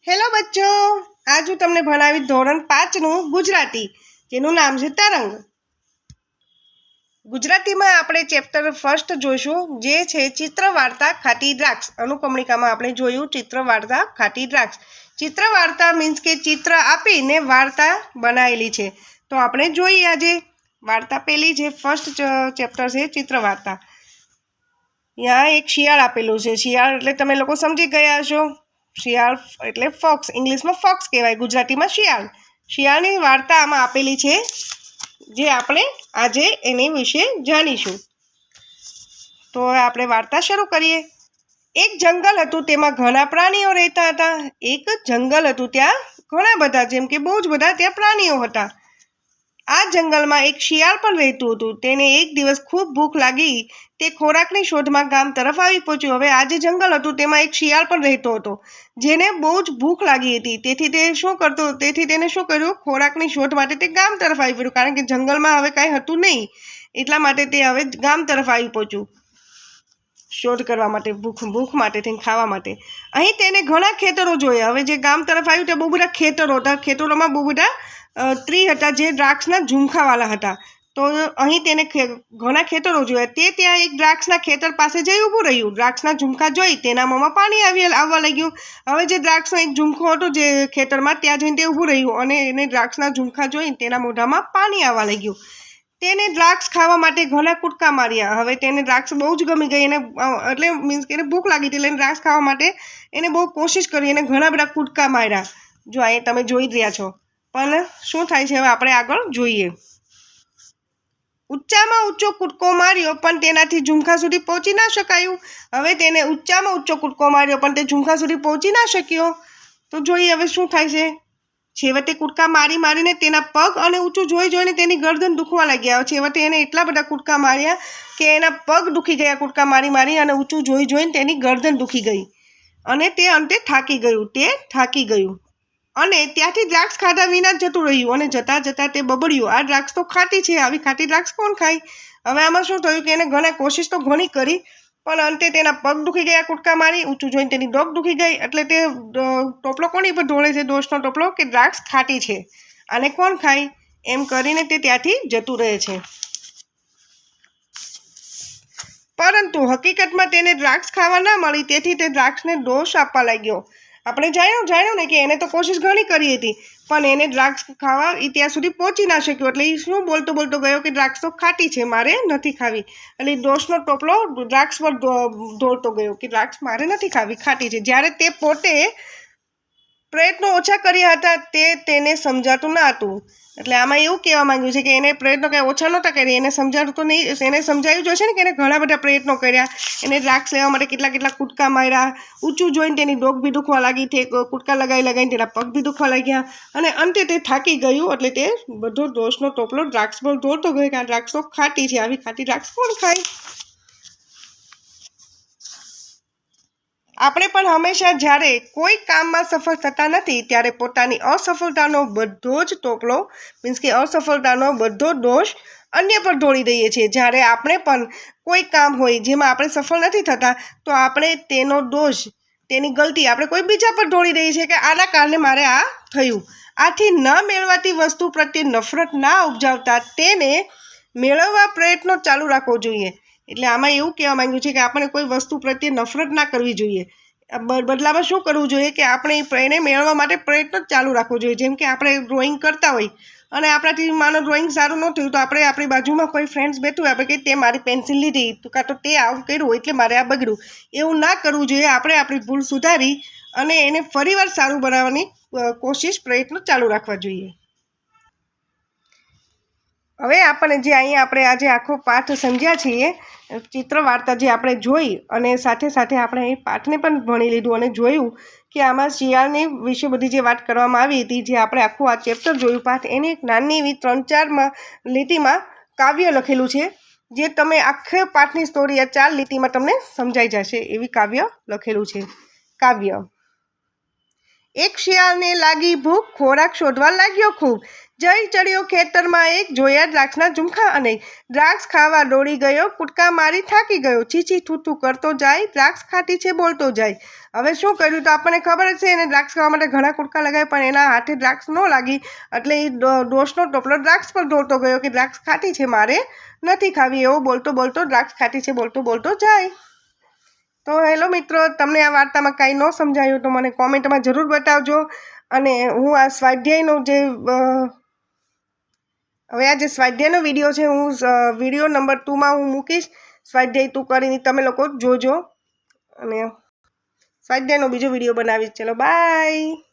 Hello બચ્ચો, આજ હું તમને ભણાવી ધોરણ 5નું ગુજરાતી, જેનું નામ છે તરંગ. ગુજરાતીમાં આપણે ચેપ્ટર ફર્સ્ટ જોઈશું, જે છે ચિત્ર વાર્તા ખાટી દ્રાક્ષ. અનુક્રમણિકામાં આપણે જોયું ચિત્ર વાર્તા ખાટી દ્રાક્ષ. ચિત્ર વાર્તા મીન્સ કે ચિત્ર આપીને વાર્તા બનાવેલી છે. તો આપણે જોઈએ આજે વાર્તા. પેલી જે ફર્સ્ટ ચેપ્ટર છે ચિત્ર વાર્તા. ત્યાં એક શિયાળ આપેલું છે. શિયાળ એટલે તમે લોકો સમજી ગયા હશો. શિયાળ એટલે ફોક્સ, ઇંગ્લિશમાં ફોક્સ કહેવાય, ગુજરાતીમાં શિયાળ. શિયાળની વાર્તા આમાં આપેલી છે, જે આપણે આજે એની વિશે જાણીશું. તો આપણે વાર્તા શરૂ કરીએ. એક જંગલ હતું, તેમાં ઘણા પ્રાણીઓ રહેતા હતા. એક જંગલ હતું, ત્યાં ઘણા બધા, જેમ કે બહુ જ બધા ત્યાં પ્રાણીઓ હતા. આ જંગલમાં એક શિયાળ પણ રહેતું હતું. તેને એક દિવસ ખૂબ ભૂખ લાગી. તે ખોરાકની શોધમાં ગામ તરફ આવી પહોંચ્યું. હવે આ જે જંગલ હતું તેમાં એક શિયાળ પણ રહેતો હતો, જેને બહુ જ ભૂખ લાગી હતી. તેથી તેને શું કર્યું, ખોરાકની શોધ માટે તે ગામ તરફ આવી પડ્યું, કારણ કે જંગલમાં હવે કાંઈ હતું નહીં. એટલા માટે તે હવે ગામ તરફ આવી પહોંચ્યું શોધ કરવા માટે, ભૂખ માટે, તેને ખાવા માટે. અહીં તેને ઘણા ખેતરો જોયા. હવે જે ગામ તરફ આવ્યું ત્યાં બહુ બધા ખેતરો હતા. ખેતરોમાં બહુ બધા ટ્રી હતા, જે દ્રાક્ષના ઝુમખાવાળા હતા. તો અહીં તેને ઘણા ખેતરો જોયા. તે ત્યાં એક દ્રાક્ષના ખેતર પાસે જઈ ઊભું રહ્યું. દ્રાક્ષના ઝુમખા જોઈ તેના મોંમાં પાણી આવવા લાગ્યું. હવે જે દ્રાક્ષનો એક ઝુમખો હતો જે ખેતરમાં, ત્યાં જઈને તે ઊભું રહ્યું અને એને દ્રાક્ષના ઝુમખા જોઈને તેના મોઢામાં પાણી આવવા લાગ્યું. તેને દ્રાક્ષ ખાવા માટે ઘણા કૂદકા માર્યા. હવે તેને દ્રાક્ષ બહુ જ ગમી ગઈ, એને એટલે મીન્સ કે એને ભૂખ લાગી હતી, એટલે દ્રાક્ષ ખાવા માટે એને બહુ કોશિશ કરી, એને ઘણા બધા કૂદકા માર્યા. જો અહીં તમે જોઈ જ રહ્યા છો. પણ શું થાય છે હવે આપણે આગળ જોઈએ. ઊંચામાં ઊંચો કૂદકો માર્યો, પણ તેનાથી ઝુમખા સુધી પહોંચી ના શકાયું. હવે તેને ઊંચામાં ઊંચો કૂદકો માર્યો, પણ તે ઝુમખા સુધી પહોંચી ના શક્યો. તો જોઈએ હવે શું થાય છે. છેવટે કૂદકા મારીને તેના પગ અને ઊંચું જોઈને તેની ગરદન દુખવા લાગ્યા. છેવટે એને એટલા બધા કૂદકા માર્યા કે એના પગ દુખી ગયા. કૂદકા મારી અને ઊંચું જોઈને તેની ગરદન દુખી ગઈ અને તે અંતે થાકી ગયું. અને ત્યાંથી દ્રાક્ષ ખાધા વિના જતું રહ્યું. અને જતાં તે બબડ્યું, આ દ્રાક્ષ તો ખાટી છે, આવી ખાટી દ્રાક્ષ કોણ ખાય. હવે આમાં શું થયું કે એને ઘણા કોશિશ તો ઘણી કરી, પણ અંતે તેના પગ દુખી ગયા કૂદકા મારી, ઊંચું જોઈને તેની ડોક દુખી ગઈ. એટલે તે ટોપલો કોની પર ઢોળે છે, દોષનો ટોપલો, કે દ્રાક્ષ ખાટી છે, આને કોણ ખાય, એમ કરીને તે ત્યાંથી જતું રહે છે. પરંતુ હકીકતમાં તેને દ્રાક્ષ ખાવા ના મળી, તેથી તે દ્રાક્ષને દોષ આપવા લાગ્યો. આપણે જાણ્યું ને કે એને તો કોશિશ ઘણી કરી હતી, પણ એને દ્રાક્ષ ખાવા ત્યાં સુધી પહોંચી ના શક્યો. એટલે એ શું બોલતો ગયો કે દ્રાક્ષ તો ખાટી છે, મારે નથી ખાવી. એટલે દોષનો ટોપલો દ્રાક્ષ પર દોડતો ગયો કે દ્રાક્ષ મારે નથી ખાવી, ખાટી છે. જ્યારે તે પોતે પ્રયત્નો ઓછા કર્યા હતા તેને સમજાતું ના હતું. એટલે આમાં એવું કહેવા માંગ્યું છે કે એને પ્રયત્નો કંઈ ઓછા નહોતા કર્યા, એને સમજાતું તો નહીં. એને સમજાયું જોશે ને કે એને ઘણા બધા પ્રયત્નો કર્યા. એને દ્રાક્ષ લેવા માટે કેટલા કૂદકા માર્યા. ઊંચું જોઈને તેની ડોક બી દુખવા લાગી, તે કૂદકા લગાવીને તેના પગ બી દુખવા લાગ્યા. અને અંતે તે થાકી ગયું. એટલે તે બધો દોષનો ટોપલો દ્રાક્ષ પર દોડતો ગયો કે આ દ્રાક્ષ તો ખાટી છે, આવી ખાટી દ્રાક્ષ કોણ ખાય. આપણે પણ હંમેશા જ્યારે કોઈ કામમાં સફળ થતા નથી, ત્યારે પોતાની અસફળતાનો બધો જ ટોપલો, મીન્સ કે અસફળતાનો બધો દોષ અન્ય પર ઢોળી દઈએ છીએ. જ્યારે આપણે પણ કોઈ કામ હોય જેમાં આપણે સફળ નથી થતા, તો આપણે તેનો દોષ, તેની ગલતી આપણે કોઈ બીજા પર ઢોળી દઈએ છીએ કે આના કારણે મારે આ થયું. આથી ન મેળવાતી વસ્તુ પ્રત્યે નફરત ના ઉપજાવતા તેને મેળવવા પ્રયત્નો ચાલુ રાખવો જોઈએ. એટલે આમાં એવું કહેવા માંગ્યું છે કે આપણે કોઈ વસ્તુ પ્રત્યે નફરત ના કરવી જોઈએ. બદલામાં શું કરવું જોઈએ કે આપણે એને મેળવવા માટે પ્રયત્ન ચાલુ રાખવો જોઈએ. જેમ કે આપણે ડ્રોઈંગ કરતા હોય અને આપણાથી માનો ડ્રોઈંગ સારું ન થયું, તો આપણે આપણી બાજુમાં કોઈ ફ્રેન્ડ્સ બેઠું હોય, આપણે કે તે મારી પેન્સિલ લીધી, કાં તો તે આવું કર્યું એટલે મારે આ બગડ્યું. એવું ના કરવું જોઈએ. આપણે આપણી ભૂલ સુધારી અને એને ફરીવાર સારું બનાવવાની પ્રયત્નો ચાલુ રાખવા જોઈએ. હવે આપણે આજે આખો પાઠ સમજ્યા છીએ, ચિત્ર વાર્તા જે આપણે જોઈ, અને સાથે આપણે એ પાઠને પણ ભણી લીધું અને જોયું કે આમાં શિયાળની વિશે બધી જે વાત કરવામાં આવી હતી, જે આપણે આખું આ ચેપ્ટર જોયું પાઠ, એને એક નાની એવી 3-4 લીટીમાં કાવ્ય લખેલું છે, જે તમે આખે પાઠની સ્ટોરી આ 4 લીટીમાં તમને સમજાઈ જશે એવી કાવ્ય લખેલું છે. કાવ્ય. એક શિયાળને લાગી ભૂખ, ખોરાક શોધવા લાગ્યો ખૂબ. જય ચડ્યો ખેતરમાં એક, જોયા દ્રાક્ષના ઝુમખા અનેક, દ્રાક્ષ ખાવા દોડી ગયો, કૂટકા મારી થાકી ગયો, છીછી થૂથું કરતો જાય, દ્રાક્ષ ખાટી છે બોલતો જાય. હવે શું કર્યું તો આપણને ખબર જ છે, એને દ્રાક્ષ ખાવા માટે ઘણા કૂટકા લગાવ્યા પણ એના હાથે દ્રાક્ષ ન લાગી, એટલે એ ડોશનો ટોપલો દ્રાક્ષ પર ઢોળતો ગયો કે દ્રાક્ષ ખાટી છે, મારે નથી ખાવી, એવો બોલતો બોલતો દ્રાક્ષ ખાટી છે બોલતો બોલતો જાય. તો હેલો મિત્રો, તમને આ વાર્તામાં કાંઈ ન સમજાયું તો મને કોમેન્ટમાં જરૂર બતાવજો. અને હું આ સ્વાધ્યાયનો હવે આ જે સ્વાધ્યાયનો વિડીયો છે હું વિડીયો નંબર 2માં હું મૂકીશ. સ્વાધ્યાય 2 કરીને તમે લોકો જોજો અને સ્વાધ્યાયનો બીજો વિડીયો બનાવીશ. ચલો બાય.